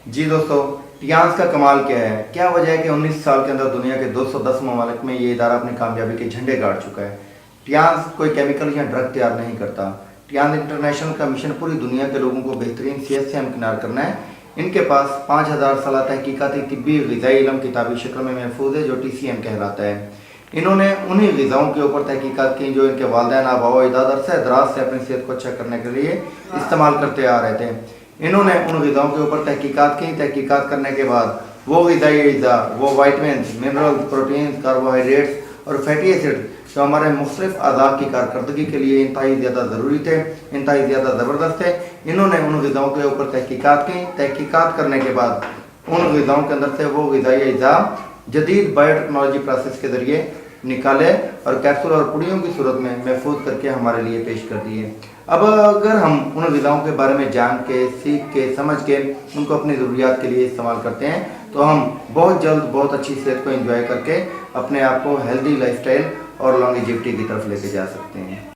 जी दोस्तों, टियांस का कमाल क्या है? क्या वजह है कि 19 साल के अंदर दुनिया के 210 ममालिक में ये इदारा अपनी कामयाबी के झंडे गाड़ चुका है। टियांस कोई केमिकल या ड्रग तैयार नहीं करता। टियांस इंटरनेशनल का मिशन पूरी दुनिया के लोगों को बेहतरीन सेहत से हमकिनार करना है। इनके पास 5000 साल तहकीकाती तिब्बी ग़िज़ाई इल्म किताबी शक्ल में महफूज है, जो TCM कहलाता है। इन्होंने उन्हीं ग़िज़ाओं के ऊपर तहकीकात की जो इनके वालिदैन आबा व अजदाद अरसे दराज से अपनी सेहत को अच्छा करने के लिए इस्तेमाल करते आ रहे थे। इन्होंने उन ग़िज़ाओं के ऊपर तहकीकात करने के बाद वो ग़िज़ाई अज़ा, वो वाइटमिन, मिनरल्स, प्रोटीन्स, कार्बोहाइड्रेट्स और फैटी एसिड जो हमारे मुख्तलिफ अज़ा की कारकर्दगी के लिए इंतहाई ज़्यादा ज़रूरी थे, इंतहाई ज़्यादा ज़बरदस्त थे, इन्होंने उन ग़िज़ाओं के ऊपर तहकीकात करने के बाद उन ग़िज़ाओं के अंदर से वो ग़िज़ाई अज़ा जदीद बायोटेक्नोलॉजी प्रोसेस के ज़रिए निकाले और कैप्सूल और पुड़ियों की सूरत में महफूज करके हमारे लिए पेश कर दिए। अब अगर हम उन ग़िज़ाओं के बारे में जान के, सीख के, समझ के उनको अपनी ज़रूरियात के लिए इस्तेमाल करते हैं तो हम बहुत जल्द बहुत अच्छी सेहत को एंजॉय करके अपने आप को हेल्दी लाइफस्टाइल और लॉन्गेविटी की तरफ लेके जा सकते हैं।